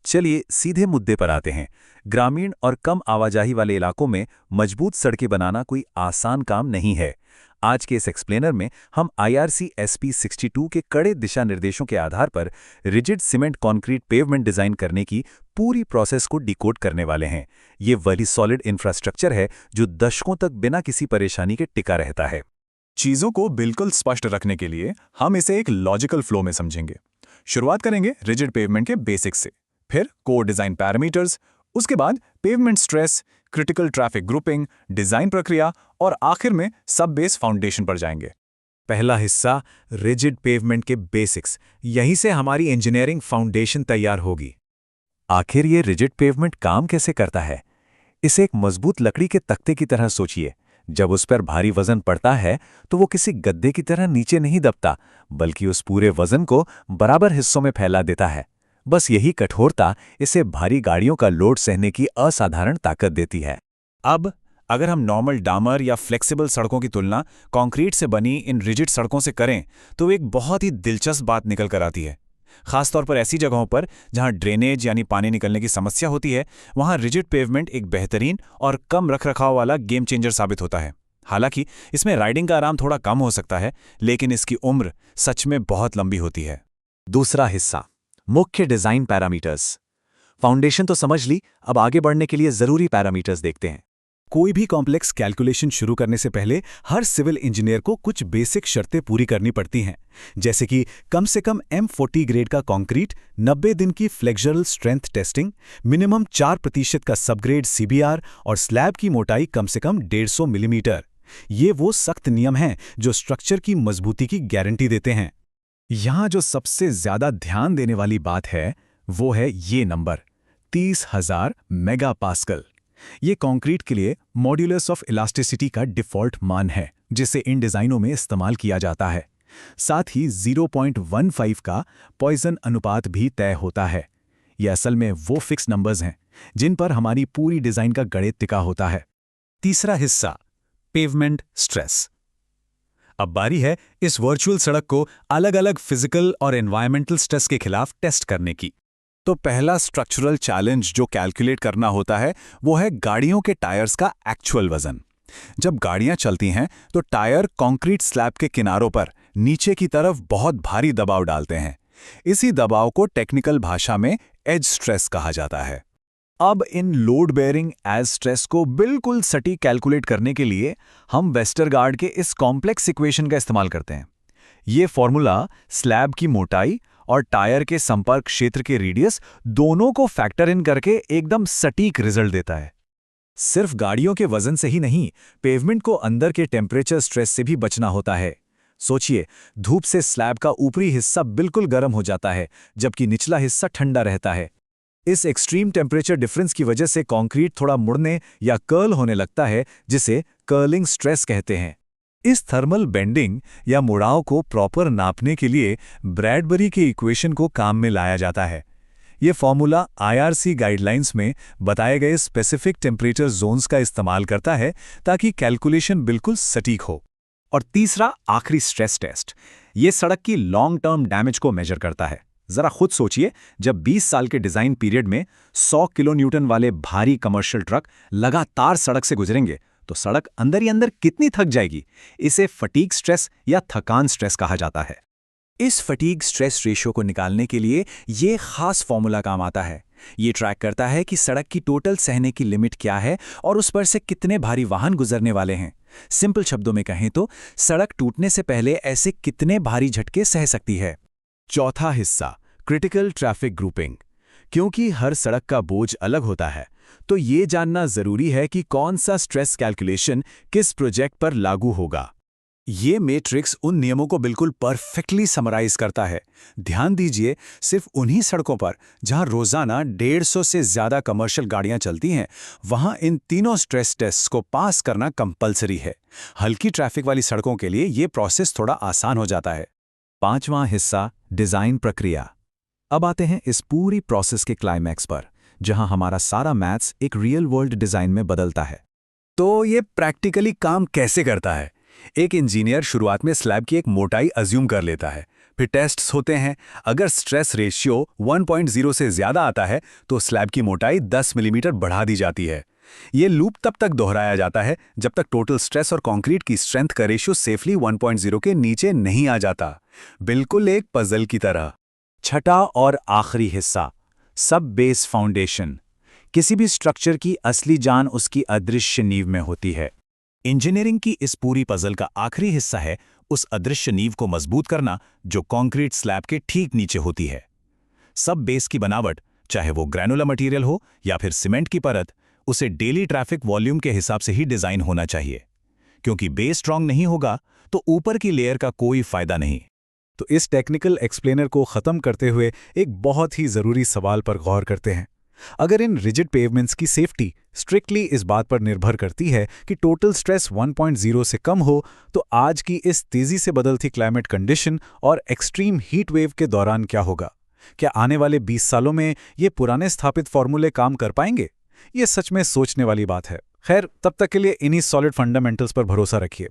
चलिए सीधे मुद्दे पर आते हैं। ग्रामीण और कम आवाजाही वाले इलाकों में मजबूत सड़कें बनाना कोई आसान काम नहीं है। आज के इस एक्सप्लेनर में हम IRC-SP 62 के कड़े दिशा निर्देशों के आधार पर rigid cement concrete pavement design करने की पूरी प्रोसेस को डिकोड करने वाले हैं। ये वही सॉलिड इंफ्रास्ट्रक्चर है जो दशकों तक बिना किसी परेशानी के टिका रहता है। चीजों को बिल्कुल स्पष्ट रखने के लिए हम इसे एक लॉजिकल फ्लो में समझेंगे। शुरुआत करेंगे रिजिड पेवमेंट के बेसिक्स से, फिर कोर डिजाइन पैरामीटर्स, उसके बाद pavement stress, critical traffic grouping, design प्रक्रिया और आखिर में सब बेस फाउंडेशन पर जाएंगे। पहला हिस्सा रिजिड पेवमेंट के बेसिक्स, यहीं से हमारी इंजीनियरिंग फाउंडेशन तैयार होगी। आखिर ये रिजिड पेवमेंट काम कैसे करता है? इसे एक मजबूत लकड़ी के तख्ते की तरह सोचिए। जब उस पर भारी वजन पड़ता है तो वो किसी गद्दे की तरह नीचे नहीं दबता, बल्कि उस पूरे वजन को बराबर हिस्सों में फैला देता है। बस यही कठोरता इसे भारी गाड़ियों का लोड सहने की असाधारण ताकत देती है। अब अगर हम नॉर्मल डामर या फ्लेक्सिबल सड़कों की तुलना कंक्रीट से बनी इन रिजिड सड़कों से करें तो एक बहुत ही दिलचस्प बात निकल कर आती है। खासतौर पर ऐसी जगहों पर जहां ड्रेनेज यानी पानी निकलने की समस्या होती है, वहां रिजिड पेवमेंट एक बेहतरीन और कम रखरखाव वाला गेम चेंजर साबित होता है। हालांकि इसमें राइडिंग का आराम थोड़ा कम हो सकता है, लेकिन इसकी उम्र सच में बहुत लंबी होती है। दूसरा हिस्सा मुख्य डिजाइन पैरामीटर्स। फाउंडेशन तो समझ ली, अब आगे बढ़ने के लिए जरूरी पैरामीटर्स देखते हैं। कोई भी कॉम्प्लेक्स कैलकुलेशन शुरू करने से पहले हर सिविल इंजीनियर को कुछ बेसिक शर्तें पूरी करनी पड़ती हैं, जैसे कि कम से कम M40 ग्रेड का कंक्रीट, 90 दिन की फ्लेक्सुरल स्ट्रेंथ टेस्टिंग, मिनिमम 4% का सबग्रेड CBR और स्लैब की मोटाई कम से कम 150 मिलीमीटर। ये वो सख्त नियम हैं जो स्ट्रक्चर की मजबूती की गारंटी देते हैं। यहां जो सबसे ज्यादा ध्यान देने वाली बात है वो है ये नंबर 30,000 मेगापास्कल। ये कंक्रीट के लिए मॉड्यूलस ऑफ इलास्टिसिटी का डिफ़ॉल्ट मान है, जिसे इन डिज़ाइनों में इस्तेमाल किया जाता है। साथ ही 0.15 का पॉइजन अनुपात भी तय होता है। ये असल में वो फिक्स नंबर्स हैं जिन पर हमारी पूरी डिज़ाइन का गणित टिका होता है। तीसरा हिस्सा पेवमेंट स्ट्रेस। अब बारी है इस वर्चुअल सड़क को अलग अलग फिजिकल और एनवायरमेंटल स्ट्रेस के खिलाफ टेस्ट करने की। तो पहला स्ट्रक्चरल चैलेंज जो कैलकुलेट करना होता है वो है गाड़ियों के टायर्स का एक्चुअल वजन। जब गाड़ियां चलती हैं तो टायर कंक्रीट स्लैब के किनारों पर नीचे की तरफ बहुत भारी दबाव डालते हैं। इसी दबाव को टेक्निकल भाषा में एज स्ट्रेस कहा जाता है। अब इन लोड बेयरिंग एज स्ट्रेस को बिल्कुल सटीक कैलकुलेट करने के लिए हम वेस्टरगार्ड के इस कॉम्प्लेक्स इक्वेशन का इस्तेमाल करते हैं। ये फॉर्मूला स्लैब की मोटाई और टायर के संपर्क क्षेत्र के रेडियस दोनों को फैक्टर इन करके एकदम सटीक रिजल्ट देता है। सिर्फ गाड़ियों के वजन से ही नहीं, पेवमेंट को अंदर के टेम्परेचर स्ट्रेस से भी बचना होता है। सोचिए, धूप से स्लैब का ऊपरी हिस्सा बिल्कुल गर्म हो जाता है, जबकि निचला हिस्सा ठंडा रहता है। इस एक्सट्रीम टेम्परेचर डिफरेंस की वजह से कंक्रीट थोड़ा मुड़ने या कर्ल होने लगता है, जिसे कर्लिंग स्ट्रेस कहते हैं। इस थर्मल बेंडिंग या मुड़ाव को प्रॉपर नापने के लिए ब्रैडबरी के इक्वेशन को काम में लाया जाता है। ये फॉर्मूला IRC गाइडलाइंस में बताए गए स्पेसिफिक टेम्परेचर जोन्स का इस्तेमाल करता है ताकि कैलकुलेशन बिल्कुल सटीक हो। और तीसरा आखिरी स्ट्रेस टेस्ट, ये सड़क की लॉन्ग टर्म डैमेज को मेजर करता है। जरा खुद सोचिए, जब 20 साल के डिजाइन पीरियड में 100 किलो न्यूटन वाले भारी कमर्शियल ट्रक लगातार सड़क से गुजरेंगे तो सड़क अंदर ही अंदर कितनी थक जाएगी। इसे फटीग स्ट्रेस या थकान स्ट्रेस कहा जाता है। इस फटीग स्ट्रेस रेशियो को निकालने के लिए ये खास फॉर्मूला काम आता है। ये ट्रैक करता है कि सड़क की टोटल सहने की लिमिट क्या है और उस पर से कितने भारी वाहन गुजरने वाले हैं। सिंपल शब्दों में कहें तो सड़क टूटने से पहले ऐसे कितने भारी झटके सह सकती है। चौथा हिस्सा क्रिटिकल ट्रैफिक ग्रुपिंग। क्योंकि हर सड़क का बोझ अलग होता है, तो ये जानना जरूरी है कि कौन सा स्ट्रेस कैलकुलेशन किस प्रोजेक्ट पर लागू होगा। ये मैट्रिक्स उन नियमों को बिल्कुल परफेक्टली समराइज करता है। ध्यान दीजिए, सिर्फ उन्हीं सड़कों पर जहां रोजाना 150 से ज्यादा कमर्शियल गाड़ियां चलती हैं, वहां इन तीनों स्ट्रेस टेस्ट्स को पास करना कंपलसरी है। हल्की ट्रैफिक वाली सड़कों के लिए ये प्रोसेस थोड़ा आसान हो जाता है। पांचवां हिस्सा डिजाइन प्रक्रिया। अब आते हैं इस पूरी प्रोसेस के क्लाइमैक्स पर, जहां हमारा सारा मैथ्स एक रियल वर्ल्ड डिजाइन में बदलता है। तो ये प्रैक्टिकली काम कैसे करता है? एक इंजीनियर शुरुआत में स्लैब की एक मोटाई अज्यूम कर लेता है, फिर टेस्ट्स होते हैं। अगर स्ट्रेस रेशियो 1.0 से ज़्यादा आता है तो स्लैब की मोटाई 10 मिलीमीटर बढ़ा दी जाती है। ये लूप तब तक दोहराया जाता है जब तक टोटल स्ट्रेस और कंक्रीट की स्ट्रेंथ का रेशियो सेफली 1.0 के नीचे नहीं आ जाता। बिल्कुल एक पजल की तरह। छठा और आखिरी हिस्सा, सब बेस फाउंडेशन। किसी भी स्ट्रक्चर की असली जान उसकी अदृश्य नींव में होती है। इंजीनियरिंग की इस पूरी पजल का आखिरी हिस्सा है उस अदृश्य नींव को मजबूत करना जो कंक्रीट स्लैब के ठीक नीचे होती है। सब बेस की बनावट, चाहे वो ग्रैनुलर मटेरियल हो या फिर सीमेंट की परत, उसे डेली ट्रैफिक वॉल्यूम के हिसाब से ही डिजाइन होना चाहिए, क्योंकि बेस स्ट्रांग नहीं होगा तो ऊपर की लेयर का कोई फायदा नहीं। तो इस टेक्निकल एक्सप्लेनर को खत्म करते हुए एक बहुत ही जरूरी सवाल पर गौर करते हैं। अगर इन रिजिड पेवमेंट्स की सेफ्टी स्ट्रिक्टली इस बात पर निर्भर करती है कि टोटल स्ट्रेस 1.0 से कम हो, तो आज की इस तेजी से बदलती क्लाइमेट कंडीशन और एक्सट्रीम हीट वेव के दौरान क्या होगा? क्या आने वाले 20 सालों में ये पुराने स्थापित फॉर्मूले काम कर पाएंगे? ये सच में सोचने वाली बात है। खैर, तब तक के लिए इन्हीं सॉलिड फंडामेंटल्स पर भरोसा रखिए।